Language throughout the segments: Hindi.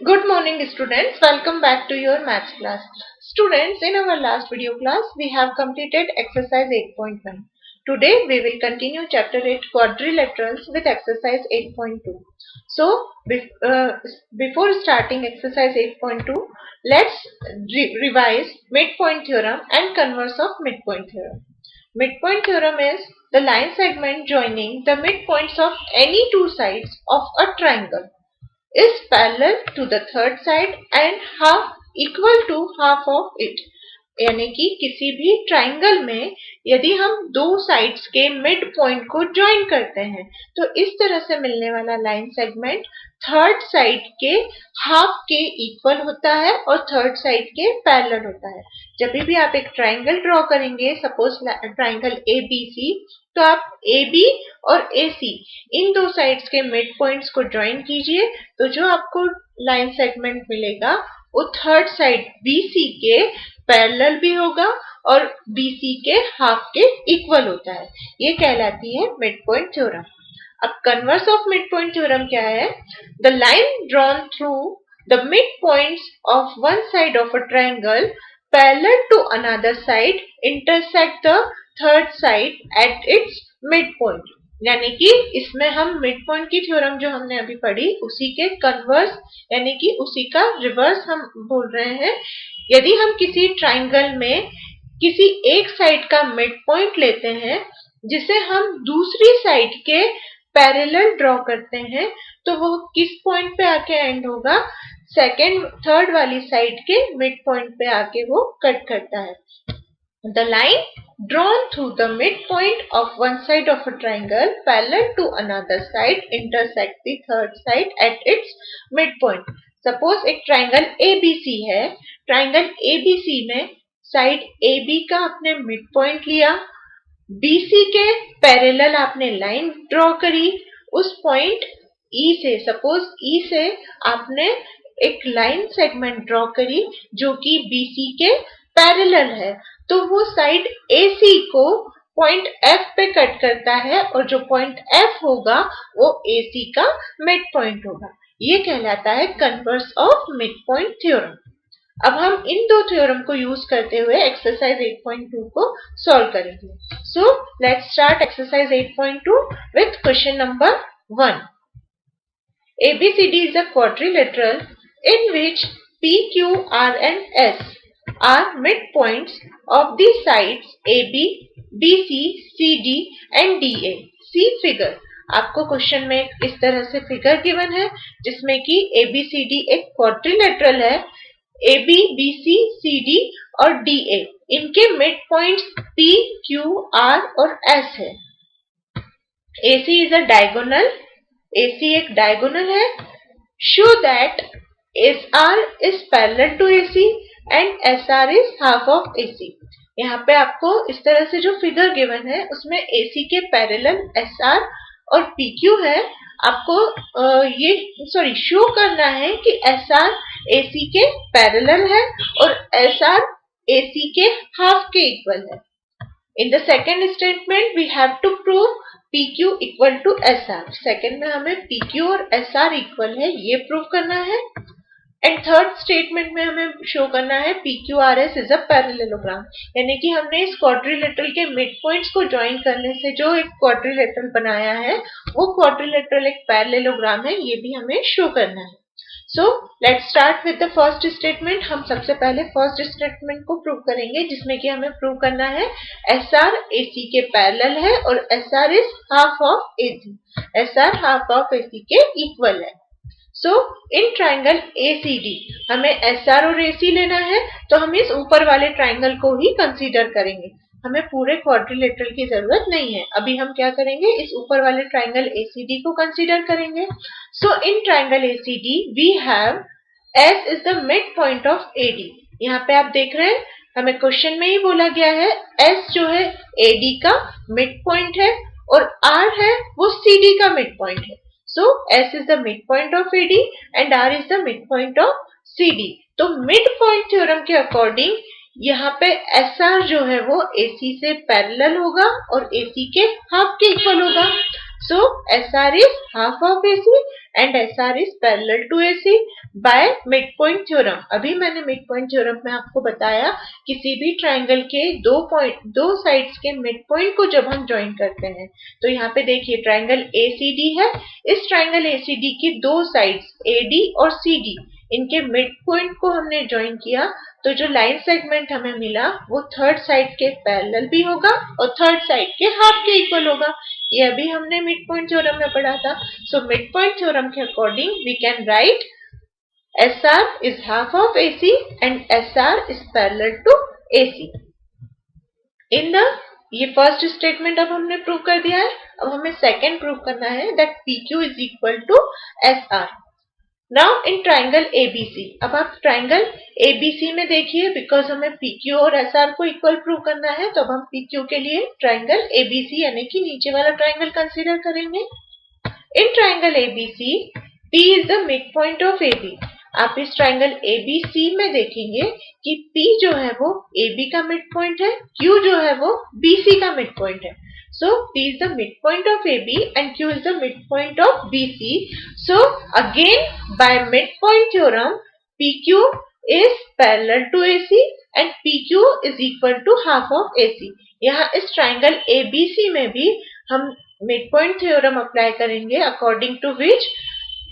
Good morning students, welcome back to your maths class. Students, in our last video class we have completed exercise 8.1. Today we will continue chapter 8 quadrilaterals with exercise 8.2. So before starting exercise 8.2, let's revise midpoint theorem and converse of midpoint theorem. Midpoint theorem is the line segment joining the midpoints of any two sides of a triangle is parallel to the third side and half equal to half of it. यानी कि किसी भी ट्राइंगल में यदि हम दो साइड्स के मिड पॉइंट को ज्वाइन करते हैं तो इस तरह से मिलने वाला लाइन सेगमेंट थर्ड साइड के हाफ के इक्वल होता है और थर्ड साइड के पैरेलल होता है। जब भी आप एक ट्राइंगल ड्रॉ करेंगे, सपोज ट्राइंगल ABC, तो आप AB और AC इन दो साइड्स के मिड पॉइंट्स को ज्वाइन कीजिए तो जो आपको लाइन सेगमेंट मिलेगा वो थर्ड साइड BC के पैरेलल भी होगा और BC के हाफ के इक्वल होता है। ये कहलाती है मिड पॉइंट थ्योरम। अब converse of mid point theorem क्या है? The line drawn through the mid points of one side of a triangle parallel to another side intersect the third side at its mid point. यानी कि इसमें हम मिड पॉइंट की थ्योरम जो हमने अभी पढ़ी उसी के कन्वर्स यानी कि उसी का रिवर्स हम बोल रहे हैं। यदि हम किसी ट्राइंगल में किसी एक साइड का मिड पॉइंट लेते हैं जिसे हम दूसरी साइड के पैरेलल ड्रॉ करते हैं तो वो किस पॉइंट पे आके एंड होगा? थर्ड वाली साइड के मिड पॉइंट पे आके वो कट करता है। The line drawn through the midpoint of one side of a triangle parallel to another side intersect the third side at its midpoint. Suppose एक ट्राइंगल ABC है, ट्राइंगल ABC में साइड AB का आपने मिड पॉइंट लिया, BC के पैरेलल आपने लाइन ड्रॉ करी, उस पॉइंट E से, सपोज E से आपने एक लाइन सेगमेंट ड्रॉ करी जो कि BC के पैरेलल है, तो वो साइड AC को पॉइंट F पे कट करता है और जो पॉइंट F होगा वो AC का मिड पॉइंट होगा। ये कहलाता है converse of mid point theorem. अब हम इन दो थ्योरम को यूज करते हुए एक्सरसाइज 8.2 को सॉल्व करेंगे। So let's start exercise 8.2 with question number 1। ABCD is a quadrilateral in which P, Q, R and S are midpoints of the sides AB, BC, CD and DA. See figure। आपको क्वेश्चन में इस तरह से फिगर गिवन है जिसमें कि ABCD एक क्वाड्रिलेटरल है। AB, BC, CD और DA इनके mid points P, Q, R और S है। AC is a diagonal। AC एक डायगोनल है। Show that SR is parallel to AC and SR is half of AC। यहाँ पे आपको इस तरह से जो फिगर गिवन है उसमें AC के पैरेलल SR और PQ है। आपको शो करना है कि SR AC के पैरेलल है और SR AC के हाफ के इक्वल है। In the second statement we have to prove PQ equal to SR। Second में हमें PQ और SR इक्वल है ये प्रूव करना है। एंड थर्ड स्टेटमेंट में हमें शो करना है PQRS इज अ पैरेललोग्राम। यानी कि हमने इस क्वाड्रिलेटरल के मिड पॉइंट्स को ज्वाइन करने से जो एक क्वाड्रिलेटरल बनाया है वो क्वाड्रिलेटरल एक पैरेललोग्राम है, ये भी हमें शो करना है। So let's start with the first statement. हम सबसे पहले फर्स्ट स्टेटमेंट को प्रूव करेंगे जिसमें कि हमें प्रूव करना है SR AC के पैरेलल है और SR is half of AC। SR half of AC के इक्वल है। सो इन ट्राइंगल ACD हमें SR और AC लेना है तो हम इस ऊपर वाले ट्राइंगल को ही कंसीडर करेंगे, हमें पूरे क्वाड्रिलेटरल की जरूरत नहीं है। अभी हम क्या करेंगे, इस ऊपर वाले ट्राइंगल ACD को कंसीडर करेंगे। So in triangle ACD we have S is the mid point of AD। यहाँ पे आप देख रहे हैं हमें क्वेश्चन में ही बोला गया है S जो है AD का मिड पॉइंट है और R है वो CD का मिड पॉइंट है। So S is the midpoint of AD and R is the midpoint of CD। तो मिड पॉइंट थ्योरम के अकॉर्डिंग यहाँ पे SR जो है वो AC से पैरेलल होगा और AC के हाफ के इक्वल होगा। So SR is half of AC and SR is parallel to AC by midpoint theorem. अभी मैंने midpoint theorem में आपको बताया किसी भी ट्राइंगल के दो साइड्स के मिडपॉइंट को जब हम ज्वाइन करते हैं, तो यहाँ पे देखिए ट्राइंगल ACD है, इस ट्राइंगल ACD की दो साइड्स AD और CD, इनके मिड पॉइंट को हमने ज्वाइन किया, तो जो लाइन सेगमेंट हमें मिला वो थर्ड साइड के पैरेलल भी होगा और थर्ड साइड के हाफ के इक्वल होगा। ये अभी हमने मिड पॉइंट थ्योरम में पढ़ा था। सो मिड पॉइंट थ्योरम के according we can write SR is half of AC and SR is parallel to AC. ये फर्स्ट स्टेटमेंट अब हमने प्रूव कर दिया है। अब हमें सेकंड प्रूव करना है that PQ is equal to SR. Now in triangle ABC, अब आप ट्राइंगल ABC में देखिए, बिकॉज हमें PQ और SR को इक्वल प्रूव करना है, तो अब हम PQ के लिए ट्राइंगल ABC यानी कि नीचे वाला ट्राइंगल कंसीडर करेंगे। In triangle ABC, P is the midpoint of AB. आप इस ट्राइंगल ABC में देखेंगे कि P जो है वो AB का मिड पॉइंट है, Q जो है वो BC का मिड पॉइंट है। So P is the midpoint of AB and Q is the midpoint of BC. So again by midpoint theorem, PQ is parallel to AC and PQ is equal to half of AC. यहाँ इस ट्राइंगल ABC में भी हम midpoint theorem अप्लाई करेंगे, according to which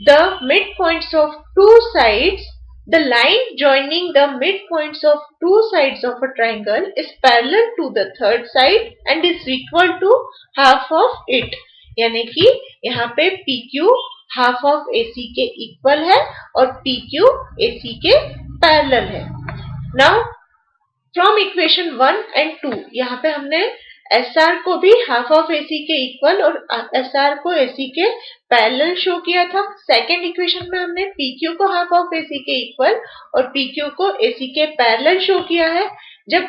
the midpoints of two sides, the line joining the midpoints of two sides of a triangle is parallel to the third side and is equal to half of it. यानी कि यहाँ पे PQ half of AC के इक्वल है और PQ AC के पैरेलल है। Now from equation 1 and 2, यहाँ पे हमने SR को भी हाफ ऑफ AC के इक्वल और SR को AC के पैरेलल शो किया था। सेकेंड इक्वेशन में हमने PQ को हाफ ऑफ AC के इक्वल और PQ को AC के पैरेलल शो किया है। जब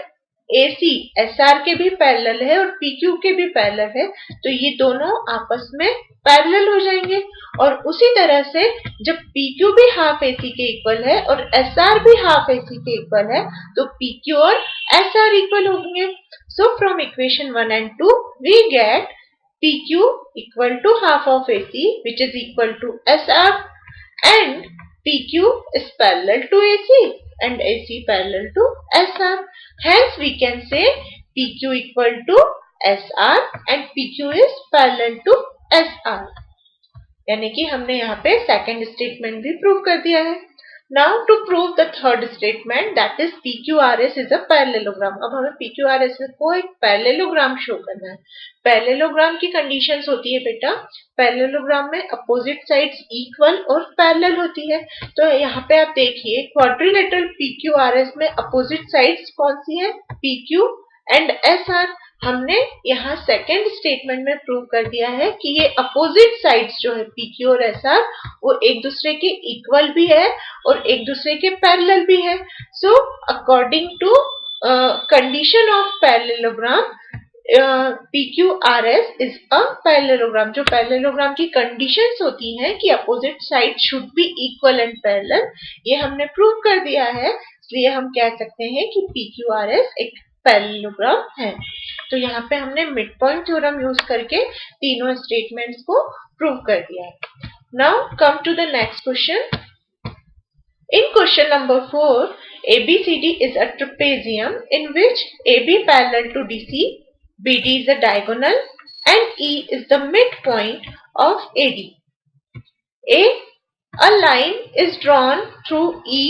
AC SR के भी पैरेलल है और PQ के भी पैरेलल है, तो ये दोनों आपस में पैरेलल हो जाएंगे। और उसी तरह से जब PQ भी हाफ AC के इक्वल है और SR भी हाफ AC के इक्वल है, तो PQ और SR इक्वल होंगे। So from equation 1 and 2, we get PQ equal to half of AC, which is equal to SR, and PQ is parallel to AC and AC parallel to SR. Hence we can say PQ equal to SR and PQ is parallel to SR. यानी कि हमने यहाँ पे सेकेंड स्टेटमेंट भी प्रूव कर दिया है। Now to prove the third statement, that is PQRS is a parallelogram. अब हमें PQRS को एक पैरेललोग्राम शो करना है। पैरेललोग्राम की कंडीशंस होती है बेटा, पैरेललोग्राम में अपोजिट साइड्स इक्वल और पैरेलल होती है। तो यहाँ पे आप देखिए क्वाड्रिलेटरल PQRS में अपोजिट साइड्स कौन सी है, PQ एंड SR। हमने यहाँ सेकेंड स्टेटमेंट में प्रूव कर दिया है कि ये अपोजिट साइड्स जो है PQ और SR वो एक दूसरे के इक्वल भी है और एक दूसरे के पैरेलल भी है। So according to condition of parallelogram, PQRS is a parallelogram. जो पैरेललोग्राम की कंडीशंस होती हैं कि opposite side should be equal and parallel, ये हमने प्रूव कर दिया है, इसलिए हम कह सकते हैं कि PQRS एक पैरेललोग्राम है। तो यहाँ पे हमने मिड पॉइंट थ्योरम यूज करके तीनों स्टेटमेंट्स को प्रूव कर दिया है। Now come to the next question. In question number 4, ABCD is a trapezium in which AB parallel to DC, BD is a diagonal and E is the midpoint of AD. A line is drawn through E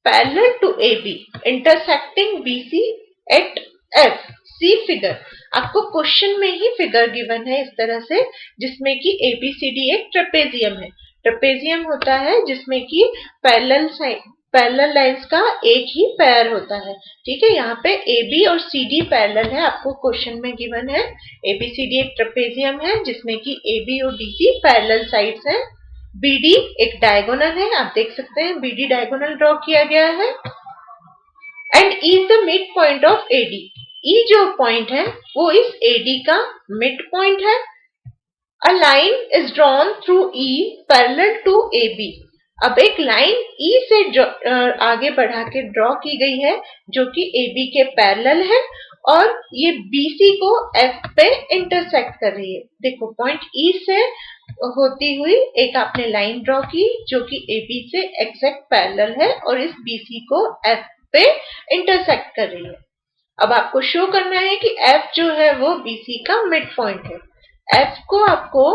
parallel to AB intersecting BC at F. See figure, आपको क्वेश्चन में ही फिगर गिवन है इस तरह से, जिसमें कि ABCD एक ट्रेपेजियम है। ट्रेपेजियम होता है जिसमें कि पैरेलल लाइंस का एक ही पैर होता है। ठीक है, यहाँ पे AB और CD पैरेलल है, आपको क्वेश्चन में गिवन है। ABCD एक ट्रेपेजियम है जिसमें कि AB और DC पैरेलल साइड्स हैं। BD एक डायगोनल है, आप देख सकते हैं BD डायगोनल ड्रॉ किया गया है। And E is the mid point of AD। E जो पॉइंट है वो इस AD का मिड पॉइंट है। A line is drawn through E parallel to AB। अब एक लाइन E से आगे बढ़ा के ड्रॉ की गई है जो कि AB के पैरेलल है और ये BC को F पे इंटरसेक्ट कर रही है। देखो पॉइंट E से होती हुई एक आपने लाइन ड्रॉ की जो कि AB से एग्जैक्ट पैरेलल है और इस BC को F पे इंटरसेक्ट कर रही है। अब आपको शो करना है कि F जो है वो BC का मिड पॉइंट है। F को आपको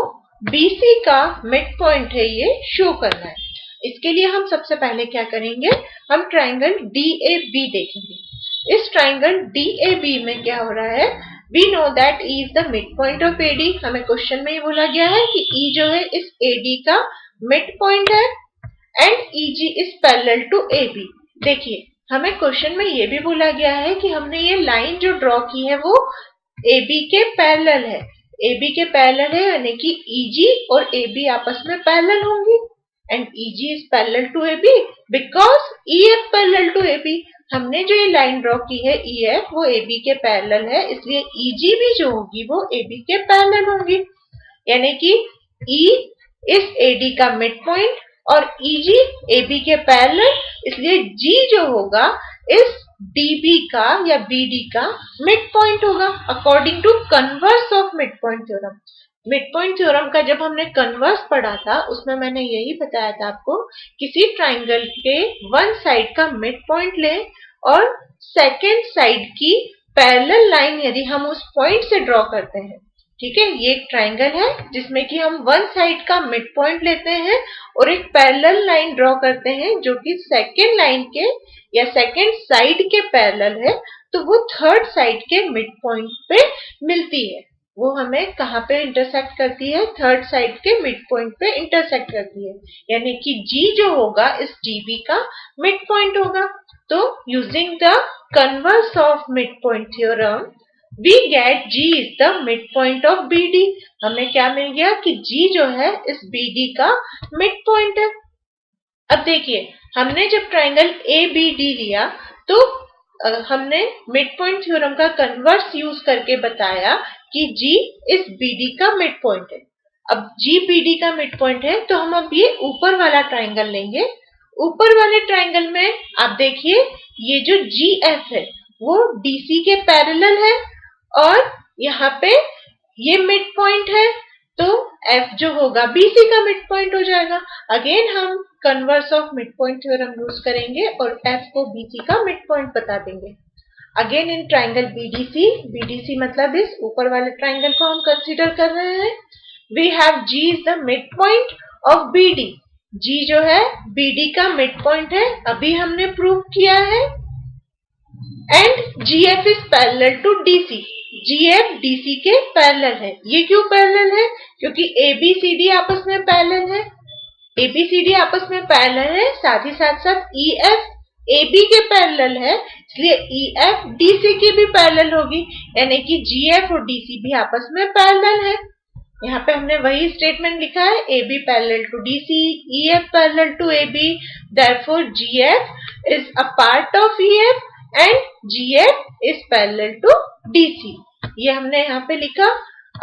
BC का मिड पॉइंट है ये शो करना है। इसके लिए हम सबसे पहले क्या करेंगे, हम ट्राइंगल DAB देखेंगे। इस ट्राइंगल DAB में क्या हो रहा है, we know that E is the midpoint of AD। हमें क्वेश्चन में ही बोला गया है कि E जो है इस AD का मिड पॉइंट है and EG is parallel to AB। देखिए हमें क्वेश्चन में ये भी बोला गया है कि हमने ये लाइन जो ड्रॉ की है वो AB के पैरेलल है। AB के पैरेलल है यानी कि EG और AB आपस में पैरेलल होंगी and EG is parallel to AB because EF parallel to AB। हमने जो ये लाइन ड्रॉ की है EF वो AB के पैरेलल है, इसलिए EG भी जो होगी वो AB के पैरेलल होंगी, यानी कि E इस AD का मिड पॉइंट और EG AB के पैरेलल, इसलिए G जो होगा इस DB का या BD का मिड पॉइंट होगा according to converse of mid point theorem. Mid point theorem का जब हमने कन्वर्स पढ़ा था उसमें मैंने यही बताया था आपको, किसी ट्राइंगल के वन साइड का मिड पॉइंट लें और सेकेंड साइड की पैरेलल लाइन यदि हम उस पॉइंट से ड्रॉ करते हैं, ठीक है, ये एक ट्राइंगल है जिसमें कि हम वन साइड का मिड पॉइंट लेते हैं और एक पैरेलल लाइन ड्रॉ करते हैं जो कि सेकेंड लाइन के या सेकेंड साइड के पैरेलल है, तो वो थर्ड साइड के मिड पॉइंट पे मिलती है। वो हमें कहाँ पे इंटरसेक्ट करती है, थर्ड साइड के मिड पॉइंट पे इंटरसेक्ट करती है, यानी कि G जो होगा इस DB का मिड पॉइंट होगा। तो using the converse of mid point theorem we get G is the midpoint of BD। हमें क्या मिल गया कि G जो है इस BD का मिड पॉइंट है। अब देखिए हमने जब ट्राइंगल ABD लिया तो हमने मिड पॉइंट थ्योरम का कन्वर्स यूज करके बताया कि G इस BD का मिड पॉइंट है। अब G BD का मिड पॉइंट है तो हम अब ये ऊपर वाला ट्राइंगल लेंगे। ऊपर वाले ट्राइंगल में आप देखिए ये जो GF है वो DC के पैरेलल है और यहाँ पे ये मिड पॉइंट है, तो F जो होगा BC का मिड पॉइंट हो जाएगा। अगेन हम converse of mid point theorem use करेंगे और F को BC का मिड पॉइंट बता देंगे। अगेन इन ट्राइंगल BDC मतलब इस ऊपर वाले ट्राइंगल को हम कंसीडर कर रहे हैं। We have G is the mid point of BD। G जो है BD का मिड पॉइंट है, अभी हमने प्रूव किया है। And GF is parallel to DC। GF DC के पैरेलल है। ये क्यों पैरेलल है? क्योंकि ABCD आपस में पैरेलल है। ABCD आपस में पैरेलल है, साथ ही साथ EF AB के पैरेलल है, इसलिए EF DC की भी पैरेलल होगी, यानी कि GF और DC भी आपस में पैरेलल है। यहाँ पे हमने वही स्टेटमेंट लिखा है, AB parallel to DC, EF parallel to AB, therefore GF is a part of EF and GF is parallel to DC। ये हमने यहाँ पे लिखा।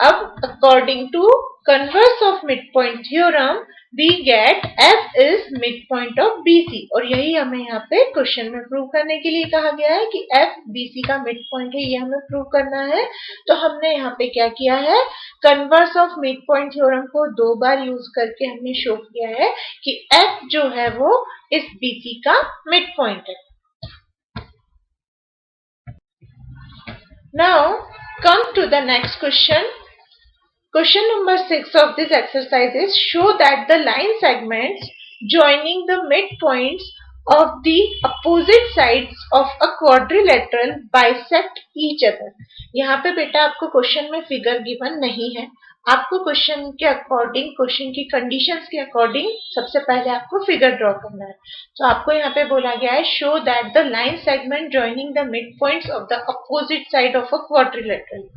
अब according to converse of mid point theorem we get F is mid point of BC, और यही हमें यहाँ पे क्वेश्चन में प्रूव करने के लिए कहा गया है कि F BC का मिड पॉइंट है, ये हमें प्रूव करना है। तो हमने यहाँ पे क्या किया है, converse of mid point theorem को 2 बार यूज करके हमने शो किया है कि F जो है वो इस BC का मिड पॉइंट है। Now come to the next question. Question number 6 of this exercise is show that the line segments joining the midpoints of the opposite sides of a quadrilateral bisect each other। यहाँ पे बेटा आपको क्वेश्चन में फिगर गिवन नहीं है, आपको क्वेश्चन के अकॉर्डिंग, क्वेश्चन की कंडीशंस के अकॉर्डिंग सबसे पहले आपको फिगर ड्रॉ करना है। तो आपको यहाँ पे बोला गया है show that the line segment joining the mid points of the opposite side of a quadrilateral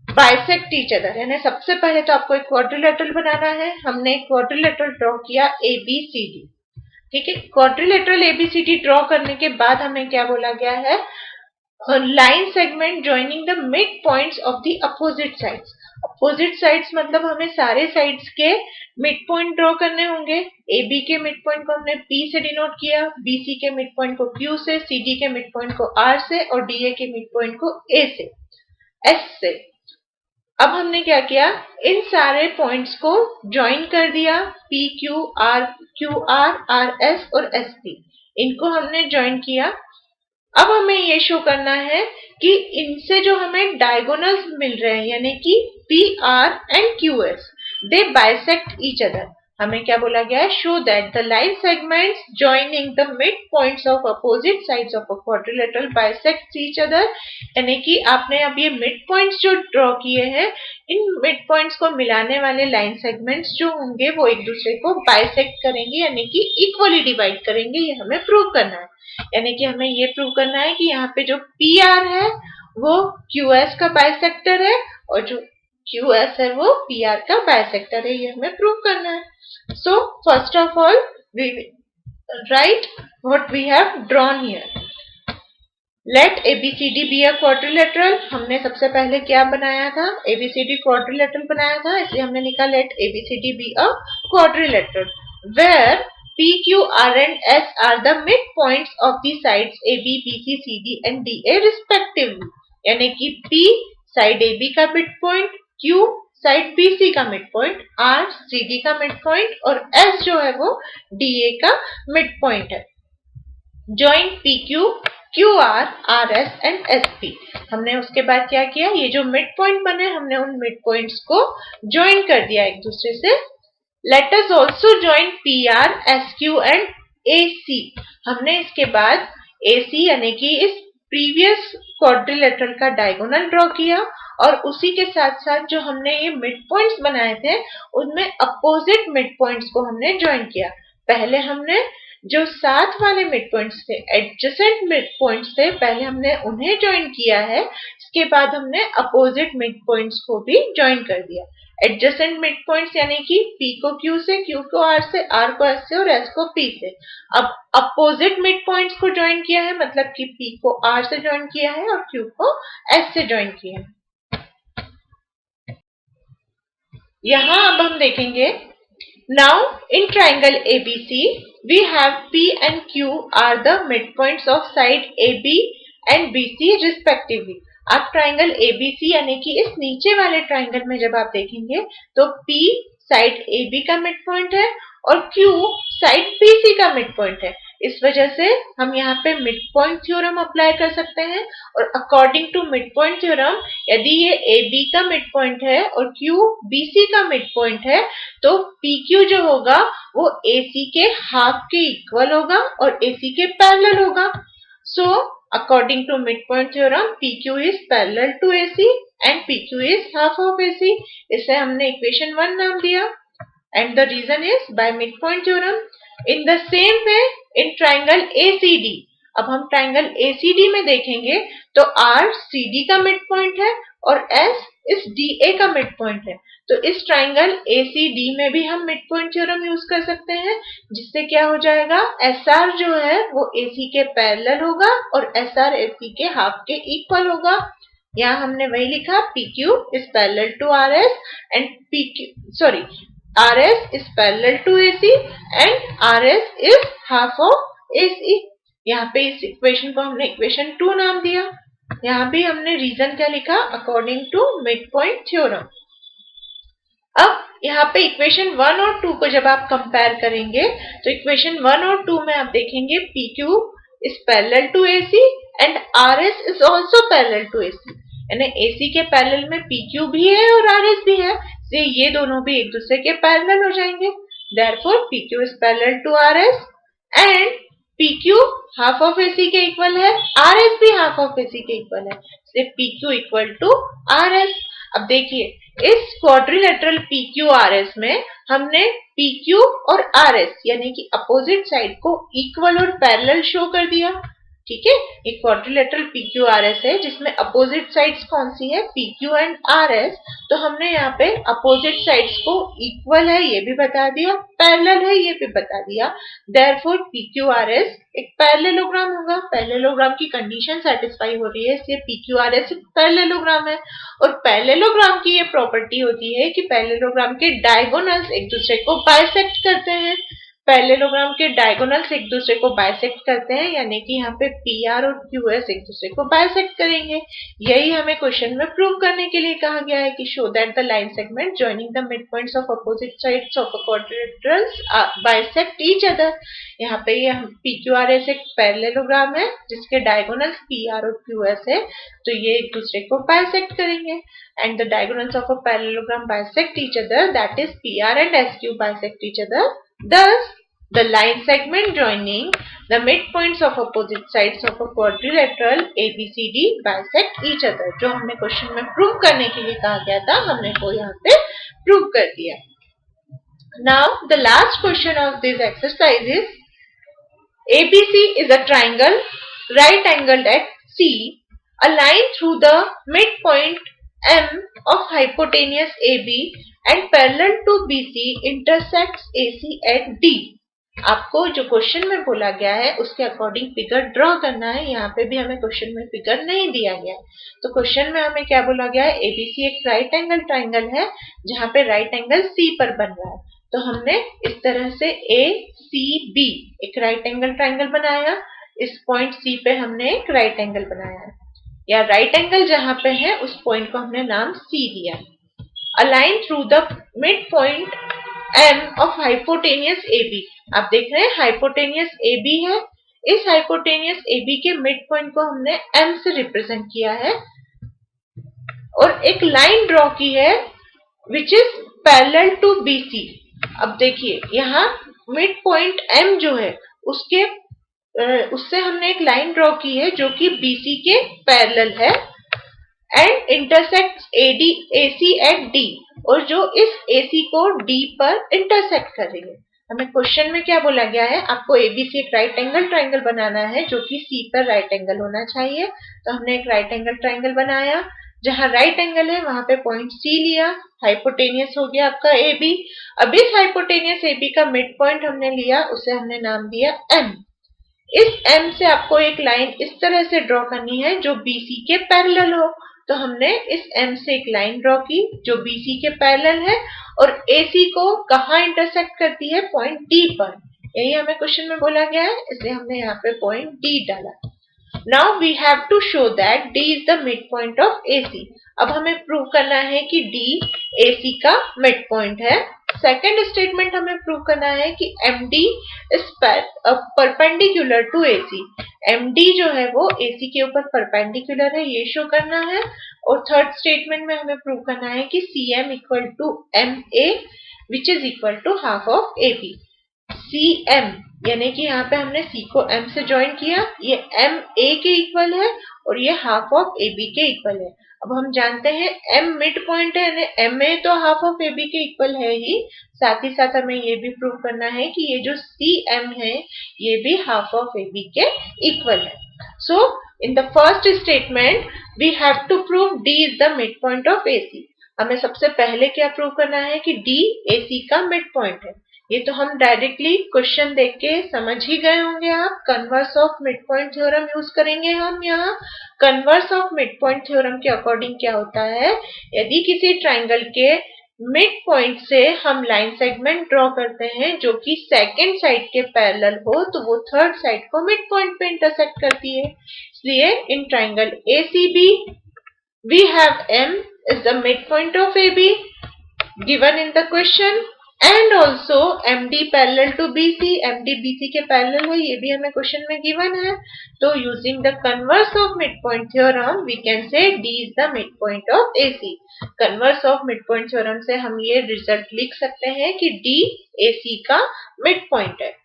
bisect each other, यानी सबसे पहले तो आपको एक क्वाड्रिलेटरल बनाना है। हमने एक क्वाड्रिलेटरल ड्रॉ किया ABCD, ठीक है। क्वाड्रिलेटरल ABCD ड्रॉ करने के बाद हमें क्या बोला गया है, line segment joining the mid points of the opposite sides. Opposite sides मतलब हमें सारे साइड्स के मिड पॉइंट ड्रॉ करने होंगे। AB के मिड पॉइंट को हमने P से डिनोट किया, BC के मिड पॉइंट को Q से, CD के मिड पॉइंट को R से और DA के मिड पॉइंट को A से, S से। अब हमने क्या किया, इन सारे पॉइंट्स को ज्वाइन कर दिया, QR, RS और SP, इनको हमने ज्वाइन किया। अब हमें ये शो करना है कि इनसे जो हमें डायगोनल्स मिल रहे हैं यानी कि PR and QS they bisect each other. हमें क्या बोला गया है, show that the line segments joining the mid points of opposite sides of a quadrilateral bisect each other. यानी कि आपने अब ये मिड पॉइंट्स जो ड्रॉ किए हैं, इन मिड पॉइंट्स को मिलाने वाले लाइन सेगमेंट्स जो होंगे वो एक दूसरे को बाइसेक्ट करेंगे यानी कि इक्वली डिवाइड करेंगे। ये हमें प्रूव करना है। यानी कि हमें ये प्रूव करना है कि यहाँ पे जो PR है वो QS का बाइसेक्टर है और जो QS है वो PR का बाइसेक्टर है। ये हमें प्रूव करना है। So first of all we write what we have drawn here. Let ABCD be a quadrilateral. हमने सबसे पहले क्या बनाया था, ABCD quadrilateral बनाया था, इसलिए हमने लिखा let ABCD be a quadrilateral where P, Q, R and S are the midpoints of the sides AB, BC, CD and DA respectively. यानी कि P साइड AB का mid point, Q side BC का मिड पॉइंट, R CD का मिड पॉइंट और S जो है वो DA का मिड पॉइंट है। Join PQ, QR, RS and SP। हमने उसके बाद क्या किया, ये जो मिड पॉइंट बने हमने उन मिड पॉइंट्स को ज्वाइन कर दिया एक दूसरे से। Let us also join PR, SQ and AC। हमने इसके बाद AC यानी कि इस प्रीवियस क्वाड्रिलेटरल का डायगोनल ड्रॉ किया और उसी के साथ साथ जो हमने ये मिड पॉइंट्स बनाए थे उनमें अपोजिट मिड पॉइंट्स को हमने ज्वाइन किया। पहले हमने जो साथ वाले मिड पॉइंट्स थे, एडजेसेंट मिड पॉइंट्स थे, पहले हमने उन्हें ज्वाइन किया है। इसके बाद हमने अपोजिट मिड पॉइंट्स को भी ज्वाइन कर दिया। एडजेसेंट मिड पॉइंट्स यानी कि P को Q से, Q को R से, R को S से और S को P से। अब अपोजिट मिड पॉइंट्स को ज्वाइन किया है मतलब कि P को R से ज्वाइन किया है और Q को S से ज्वाइन किया है। यहां अब हम देखेंगे, now in triangle ABC we have P and Q are the midpoints of side AB and BC respectively। आप ट्राइंगल ABC यानी कि इस नीचे वाले ट्राइंगल में जब आप देखेंगे तो P साइड AB का मिड पॉइंट है और Q साइड BC का मिड पॉइंट है। इस वजह से हम यहाँ पे मिड पॉइंट थ्योरम अप्लाई कर सकते हैं और according to mid point theorem यदि ये AB का मिड पॉइंट है और Q BC का मिड पॉइंट है तो PQ जो होगा वो AC के हाफ के इक्वल होगा और AC के पैरेलल होगा। सो according to midpoint theorem PQ is parallel to AC and PQ is half of AC। इसे हमने इक्वेशन 1 नाम दिया and the reason is by midpoint theorem। in the same way in triangle ACD, अब हम ट्राइंगल ACD में देखेंगे तो R CD का मिड पॉइंट है और S इस DA का मिड पॉइंट है। तो इस ट्राइंगल ACD में भी हम मिड पॉइंट थ्योरम यूज कर सकते हैं जिससे क्या हो जाएगा, SR जो है वो AC के पैरेलल होगा और SR AC के हाफ के इक्वल होगा। यहाँ हमने वही लिखा PQ is parallel to RS and RS is parallel to AC and RS is half of AC। यहाँ पे इस इक्वेशन को हमने इक्वेशन 2 नाम दिया। यहाँ भी हमने रीजन क्या लिखा, according to mid point theorem. अब यहाँ पे इक्वेशन 1 और 2 को जब आप कंपेयर करेंगे तो इक्वेशन 1 और 2 में आप देखेंगे PQ is parallel to AC and RS is also parallel to AC। यानी AC के पैरेलल में PQ भी है और RS भी है, इसलिए ये दोनों भी एक दूसरे के पैरेलल हो जाएंगे। Therefore PQ is parallel to RS and PQ half of AC के इक्वल है, RS भी हाफ ऑफ AC के इक्वल है, इसलिए PQ इक्वल टू RS। अब देखिए इस क्वाड्रिलेटरल PQRS में हमने PQ और RS यानी कि अपोजिट साइड को इक्वल और पैरेलल शो कर दिया। ठीक है, एक क्वाड्रिलेटरल PQRS है जिसमें अपोजिट साइड्स कौन सी है, PQ एंड RS। तो हमने यहाँ पे अपोजिट साइड्स को इक्वल है ये भी बता दिया, पैरेलल है ये भी बता दिया। देयरफॉर PQRS एक पैरेललोग्राम होगा। पैरेललोग्राम की कंडीशन सेटिस्फाई हो रही है, इसलिए PQRS एक पैरेललोग्राम है। और पैरेललोग्राम की ये प्रॉपर्टी होती है कि पैरेललोग्राम के डायगोनल्स एक दूसरे को बाइसेक्ट करते हैं। पैरेललोग्राम के डायगोनल्स एक दूसरे को बाइसेक्ट करते हैं, यानी कि यहाँ पे PR और QS एक दूसरे को बाइसेक्ट करेंगे। यही हमें क्वेश्चन में प्रूव करने के लिए कहा गया है कि show that the line segment joining the mid points of opposite sides of a quadrilaterals bisect each other. यहाँ पे ये PQRS एक पैरेललोग्राम है जिसके डायगोनल्स PR और QS है, तो ये एक दूसरे को बाइसेक्ट करेंगे। And the diagonals of a parallelogram bisect each other, that is PR and SQ bisect each other. Thus, the line segment joining the midpoints of opposite sides of a quadrilateral ABCD bisect each other। जो हमने क्वेश्चन में प्रूव करने के लिए कहा गया था, हमने वो यहाँ पे प्रूव कर दिया। Now, the last question of this exercise is ABC is a triangle right angled at C. A line through the midpoint M of hypotenuse AB and parallel to BC intersects AC at D। आपको जो क्वेश्चन में बोला गया है उसके अकॉर्डिंग फिगर ड्रॉ करना है। यहाँ पे भी हमें क्वेश्चन में फिगर नहीं दिया गया है, तो क्वेश्चन में हमें क्या बोला गया है, ABC एक राइट एंगल ट्राइंगल है जहाँ पे राइट एंगल C पर बन रहा है। तो हमने इस तरह से ACB एक राइट एंगल ट्राइंगल बनाया, इस पॉइंट C पे हमने एक राइट एंगल बनाया है, या राइट एंगल जहां पे है उस पॉइंट को हमने नाम C दिया। A line through the midpoint M of hypotenuse AB। आप देख रहे हैं हाइपोटेनियस AB है, इस हाइपोटेनियस AB के मिड पॉइंट को हमने M से रिप्रेजेंट किया है और एक लाइन ड्रॉ की है which is parallel to BC। अब देखिए यहाँ मिड पॉइंट M जो है उससे हमने एक लाइन ड्रॉ की है जो कि BC के पैरेलल है and intersect AC at D, और जो इस AC को D पर इंटरसेक्ट करेंगे। हमें क्वेश्चन में क्या बोला गया है, आपको ABC एक राइट एंगल ट्राइंगल बनाना है जो कि C पर राइट एंगल होना चाहिए। तो हमने एक राइट एंगल ट्राइंगल बनाया, जहां राइट एंगल है वहां पे पॉइंट C लिया, हाइपोटेनियस हो गया आपका AB। अब इस हाइपोटेनियस AB का मिड पॉइंट हमने लिया, उसे हमने नाम दिया M। इस M से आपको एक लाइन इस तरह से ड्रॉ करनी है जो BC के पैरेलल हो। तो हमने इस M से एक लाइन ड्रॉ की जो BC के पैरेलल है और AC को कहाँ इंटरसेक्ट करती है, पॉइंट D पर। यही हमें क्वेश्चन में बोला गया है, इसलिए हमने यहाँ पे पॉइंट D डाला। Now we have to show that D is the midpoint of AC। अब हमें प्रूव करना है कि D AC का मिड पॉइंट है। सेकेंड स्टेटमेंट हमें प्रूव करना है कि MD is perpendicular to AC। MD जो है वो AC के ऊपर परपेंडिकुलर है, ये शो करना है। और थर्ड स्टेटमेंट में हमें प्रूव करना है कि CM equal to MA which is equal to half of AB। CM यानी कि यहाँ पे हमने C को M से ज्वाइन किया, ये MA के इक्वल है और ये हाफ ऑफ AB के इक्वल है। अब हम जानते हैं M मिड पॉइंट है यानी MA तो हाफ ऑफ AB के इक्वल है ही, साथ ही साथ हमें ये भी प्रूव करना है कि ये जो CM है ये भी हाफ ऑफ AB के इक्वल है। So in the first statement we have to prove D is the mid point of AC। हमें सबसे पहले क्या प्रूव करना है कि D AC का मिड पॉइंट है। ये तो हम डायरेक्टली क्वेश्चन देख के समझ ही गए होंगे आप। Converse of mid point theorem use करेंगे हम यहाँ। Converse of mid point theorem के अकॉर्डिंग क्या होता है, यदि किसी ट्राइंगल के मिड पॉइंट से हम लाइन सेगमेंट ड्रॉ करते हैं जो कि सेकेंड साइड के पैरेलल हो, तो वो थर्ड साइड को मिड पॉइंट पे इंटरसेक्ट करती है। इसलिए in triangle ACB we have M is the midpoint of AB given in the question, and also MD parallel to BC, MD BC के पैरेलल है, ये भी हमें क्वेश्चन में गिवन है। तो using the converse of midpoint theorem we can say D is the midpoint of AC। Converse of midpoint theorem से हम ये रिजल्ट लिख सकते हैं कि D AC का मिडपॉइंट है।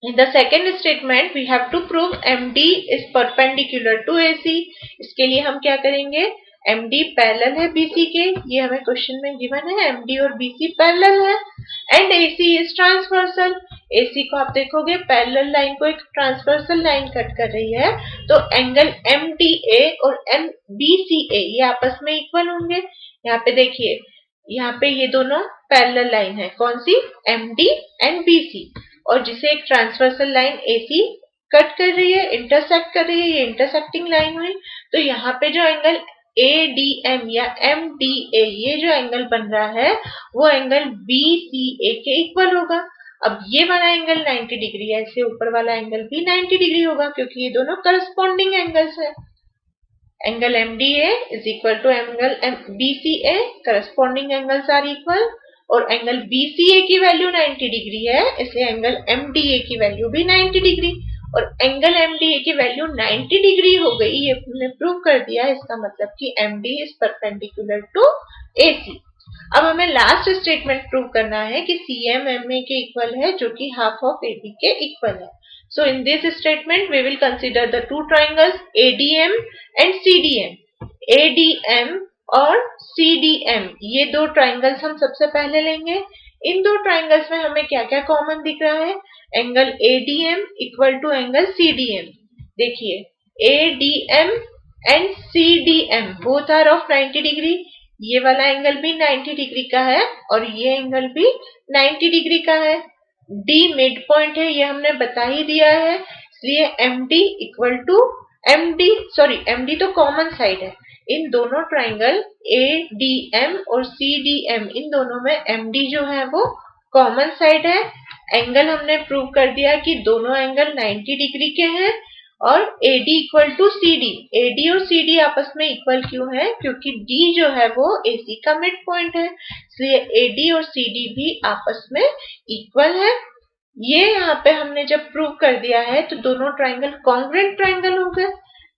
In the second statement we have to prove MD is perpendicular to AC। इसके लिए हम क्या करेंगे, MD पैरेलल है BC के, ये हमें क्वेश्चन में गिवन है, MD और BC पैरेलल है। And AC is transversal, AC को आप देखोगे पैरेलल लाइन को एक ट्रांसवर्सल लाइन कट कर रही है, तो एंगल MDA और MBCA ये आपस में इक्वल होंगे। यहाँ पे देखिए, यहाँ पे ये दोनों पैरेलल लाइन है, कौन सी, MD एंड BC, और जिसे एक ट्रांसवर्सल लाइन AC कट कर रही है, इंटरसेक्ट कर रही है, ये इंटरसेक्टिंग लाइन हुई। तो यहाँ पे जो एंगल ADM या MDA ये जो एंगल बन रहा है वो एंगल BCA के इक्वल होगा। अब ये वाला एंगल 90 डिग्री है, इससे ऊपर वाला एंगल भी 90 डिग्री होगा क्योंकि ये दोनों करस्पॉन्डिंग एंगल्स है। Angle MDA is equal to angle BCA, corresponding angles are equal, और एंगल BCA की वैल्यू 90 डिग्री है, इसलिए एंगल MDA की वैल्यू भी 90 डिग्री, और एंगल MDA की वैल्यू 90 डिग्री हो गई, ये हमने प्रूव कर दिया। इसका मतलब कि MD is perpendicular to AC। अब हमें लास्ट स्टेटमेंट प्रूव करना है कि CM MA के इक्वल है, जो कि हाफ ऑफ AB के इक्वल है। So in this statement we will consider the two triangles ADM and CDM. ADM और CDM ये दो ट्राइंगल्स हम सबसे पहले लेंगे। इन दो ट्राइंगल्स में हमें क्या क्या कॉमन दिख रहा है, angle ADM equal to angle CDM। देखिए ADM and CDM both are of 90 degree, ये वाला एंगल भी 90 डिग्री का है और ये एंगल भी 90 डिग्री का है। D मिड पॉइंट है, ये हमने बता ही दिया है, इसलिए MD इक्वल टू MD तो कॉमन साइड है। इन दोनों ट्राइंगल ADM और CDM इन दोनों में MD जो है वो कॉमन साइड है। एंगल हमने प्रूव कर दिया कि दोनों एंगल 90 डिग्री के हैं, और AD equal to CD, AD और CD आपस में इक्वल क्यों है, क्योंकि D जो है वो AC का मिड पॉइंट है, इसलिए AD और CD भी आपस में इक्वल है। ये यहाँ पे हमने जब प्रूव कर दिया है तो दोनों ट्राइंगल कॉन्ग्रुएंट ट्राइंगल हो गए।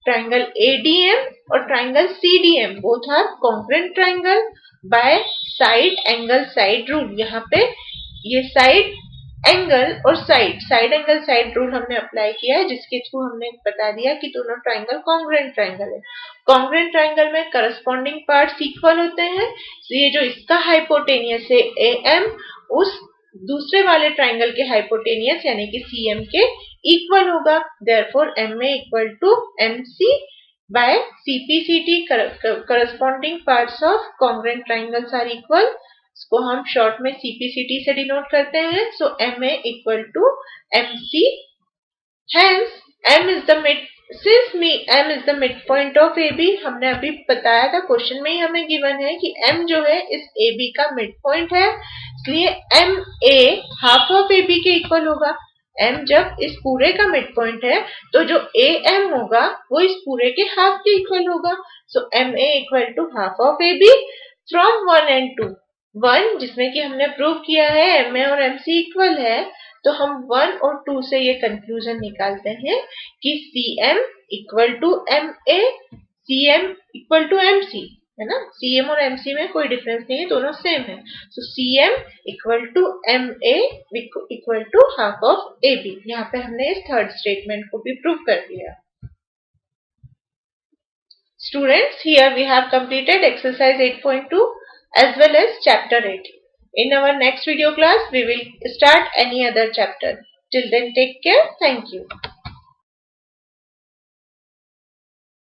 ट्राइंगल ADM और triangle CDM both are congruent triangle by side angle side rule. यहाँ पे ये साइड एंगल और साइड एंगल साइड रूल हमने अप्लाई किया है, जिसके थ्रू हमने बता दिया कि दोनों ट्राइंगल कॉन्ग्रुएंट ट्राइंगल है। कॉन्ग्रुएंट ट्राइंगल में करस्पॉन्डिंग पार्ट्स इक्वल होते हैं, इसलिए जो इसका हाइपोटेनियस है AM उस दूसरे वाले ट्राइंगल के हाइपोटेनियस यानी कि CM के इक्वल होगा। Therefore MA equal to MC by CPCT, corresponding parts of congruent triangles are equal. इसको हम शॉर्ट में CPCT से डिनोट करते हैं। So MA equal to MC, hence M is the midpoint of AB। हमने अभी बताया था, क्वेश्चन में ही हमें गिवन है कि M जो है इस AB का मिड पॉइंट है, इसलिए MA हाफ ऑफ AB के इक्वल होगा। M जब इस पूरे का मिड पॉइंट है तो जो AM होगा वो इस पूरे के हाफ के इक्वल होगा। So MA equal to half of AB from 1 and 2। 1 जिसमें कि हमने प्रूव किया है MA और MC इक्वल है, तो हम 1 और 2 से ये कंक्लूजन निकालते हैं कि CM equal to MA, CM equal to MC, है ना। CM और MC में कोई डिफरेंस नहीं है, दोनों सेम है। So CM equal to MA equal to half of AB। यहाँ पे हमने इस थर्ड स्टेटमेंट को भी प्रूव कर दिया। Students, here we have completed exercise 8.2 as well as chapter 8. In our next video class, we will start any other chapter. Till then, take care. Thank you.